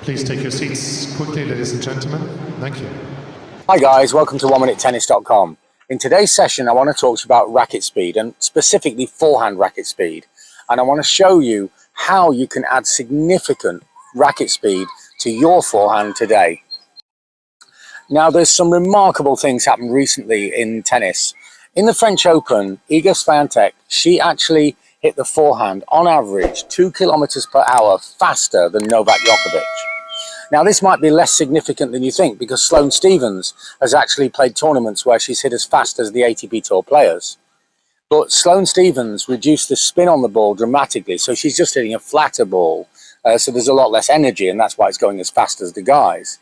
Please take your seats quickly, ladies and gentlemen. Thank you. Hi guys, welcome to oneminutetennis.com. In today's session, I want to talk to you about racket speed, and specifically forehand racket speed. And I want to show you how you can add significant racket speed to your forehand today. Now, there's some remarkable things happened recently in tennis. In the French Open, Iga Swiatek, she actually hit the forehand on average 2 kilometers per hour faster than Novak Djokovic. Now, this might be less significant than you think, because Sloane Stephens has actually played tournaments where she's hit as fast as the ATP Tour players. But Sloane Stephens reduced the spin on the ball dramatically, so she's just hitting a flatter ball, so there's a lot less energy, and that's why it's going as fast as the guys.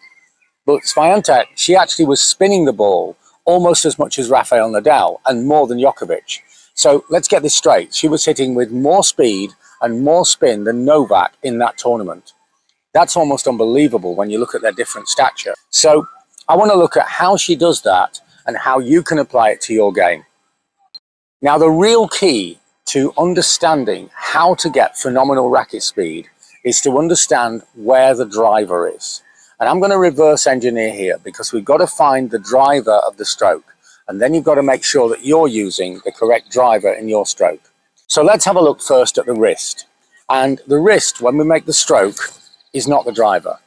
But Swiatek, she actually was spinning the ball almost as much as Rafael Nadal, and more than Djokovic. So let's get this straight. She was hitting with more speed and more spin than Novak in that tournament. That's almost unbelievable when you look at their different stature. So I want to look at how she does that and how you can apply it to your game. Now, the real key to understanding how to get phenomenal racket speed is to understand where the driver is. And I'm going to reverse engineer here, because we've got to find the driver of the stroke. And then you've got to make sure that you're using the correct driver in your stroke. So let's have a look first at the wrist. And the wrist, when we make the stroke, is not the driver.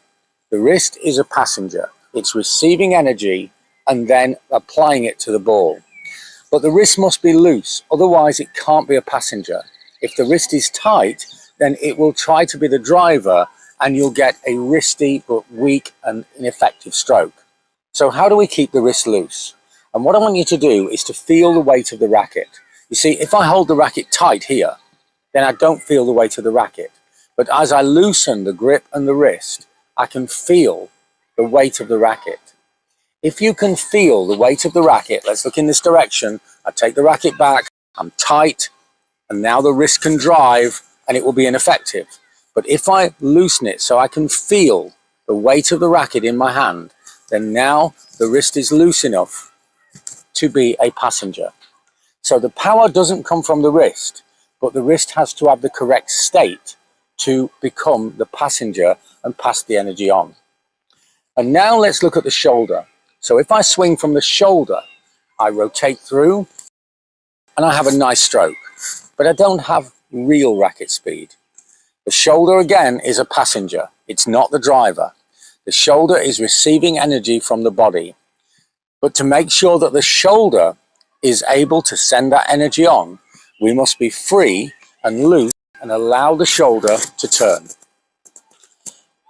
The wrist is a passenger. It's receiving energy and then applying it to the ball. But the wrist must be loose, otherwise it can't be a passenger. If the wrist is tight, then it will try to be the driver, and you'll get a wristy but weak and ineffective stroke. So how do we keep the wrist loose? And what I want you to do is to feel the weight of the racket. You see, if I hold the racket tight here, then I don't feel the weight of the racket. But as I loosen the grip and the wrist, I can feel the weight of the racket. If you can feel the weight of the racket, let's look in this direction. I take the racket back, I'm tight, and now the wrist can drive, and it will be ineffective. But if I loosen it so I can feel the weight of the racket in my hand, then now the wrist is loose enough to be a passenger. So the power doesn't come from the wrist, but the wrist has to have the correct state to become the passenger and pass the energy on. And now let's look at the shoulder. So if I swing from the shoulder, I rotate through and I have a nice stroke, but I don't have real racket speed. The shoulder again is a passenger. It's not the driver. The shoulder is receiving energy from the body. But to make sure that the shoulder is able to send that energy on, we must be free and loose and allow the shoulder to turn.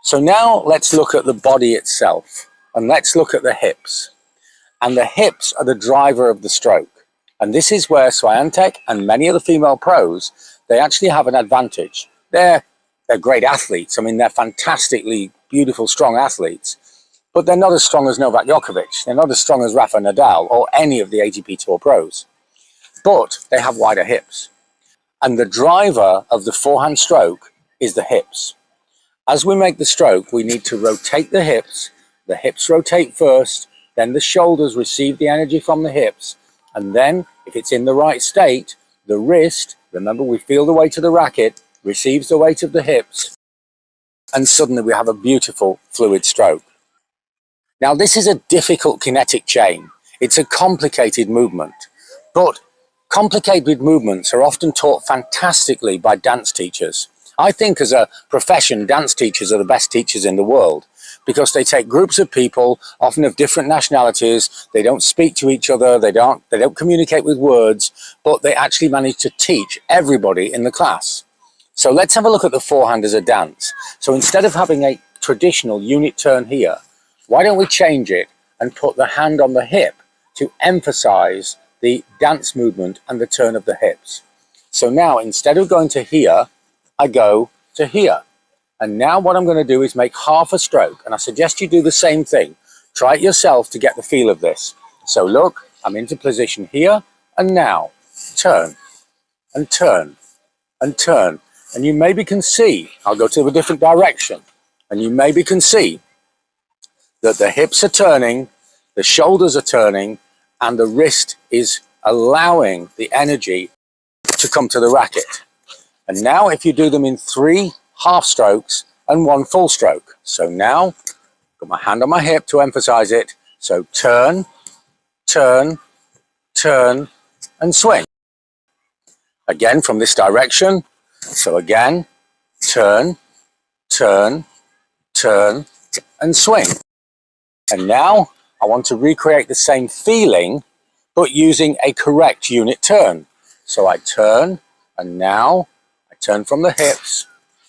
So now let's look at the body itself, and let's look at the hips. And the hips are the driver of the stroke. And this is where Swiatek and many of the female pros, they actually have an advantage. They're great athletes. I mean, they're fantastically beautiful, strong athletes, but they're not as strong as Novak Djokovic. They're not as strong as Rafa Nadal or any of the ATP Tour pros, but they have wider hips. And the driver of the forehand stroke is the hips. As we make the stroke, we need to rotate the hips. The hips rotate first, then the shoulders receive the energy from the hips, and then, if it's in the right state, the wrist, remember we feel the weight of the racket, receives the weight of the hips, and suddenly we have a beautiful fluid stroke. Now, this is a difficult kinetic chain. It's a complicated movement, but complicated movements are often taught fantastically by dance teachers. I think as a profession, dance teachers are the best teachers in the world, because they take groups of people, often of different nationalities. They don't speak to each other. They don't communicate with words, but they actually manage to teach everybody in the class. So let's have a look at the forehand as a dance. So instead of having a traditional unit turn here, why don't we change it and put the hand on the hip to emphasize the dance movement and the turn of the hips. So now, instead of going to here, I go to here. And now what I'm going to do is make half a stroke. And I suggest you do the same thing. Try it yourself to get the feel of this. So look, I'm into position here, and now turn and turn and turn. And you maybe can see, I'll go to a different direction, and you maybe can see that the hips are turning, the shoulders are turning, and the wrist is allowing the energy to come to the racket. And now if you do them in 3 half strokes, and 1 full stroke. So now, got my hand on my hip to emphasize it. So turn, turn, turn, and swing. Again from this direction. So again, turn, turn, turn, and swing. And now I want to recreate the same feeling, but using a correct unit turn. So I turn, and now I turn from the hips,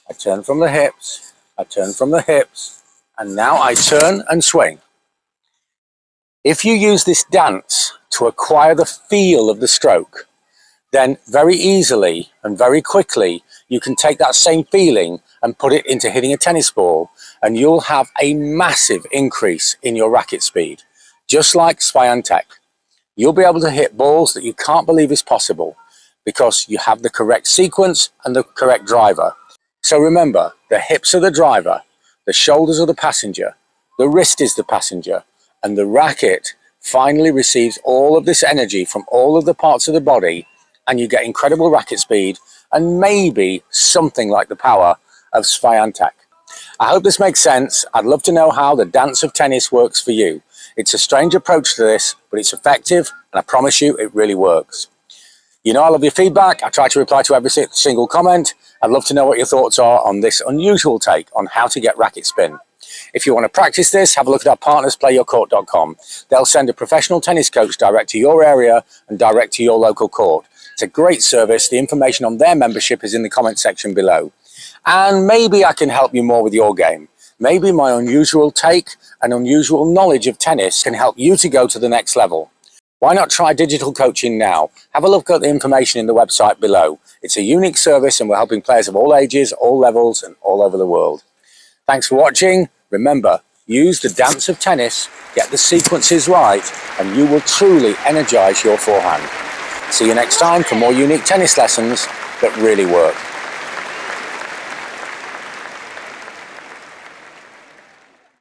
I turn from the hips, I turn from the hips, and now I turn and swing. If you use this dance to acquire the feel of the stroke, then very easily and very quickly you can take that same feeling and put it into hitting a tennis ball, and you'll have a massive increase in your racket speed. Just like Swiatek, you'll be able to hit balls that you can't believe is possible because you have the correct sequence and the correct driver. So remember, the hips are the driver, the shoulders are the passenger, the wrist is the passenger, and the racket finally receives all of this energy from all of the parts of the body, and you get incredible racket speed and maybe something like the power of Swiatek. I hope this makes sense. I'd love to know how the dance of tennis works for you. It's a strange approach to this, but it's effective, and I promise you it really works. You know I love your feedback. I try to reply to every single comment. I'd love to know what your thoughts are on this unusual take on how to get racket spin. If you want to practice this, have a look at our partners, playyourcourt.com. They'll send a professional tennis coach direct to your area and direct to your local court. It's a great service. The information on their membership is in the comment section below. And maybe I can help you more with your game. Maybe my unusual take and unusual knowledge of tennis can help you to go to the next level. Why not try digital coaching now? Have a look at the information in the website below. It's a unique service, and we're helping players of all ages, all levels, and all over the world. Thanks for watching. Remember, use the dance of tennis, get the sequences right, and you will truly energize your forehand. See you next time for more unique tennis lessons that really work.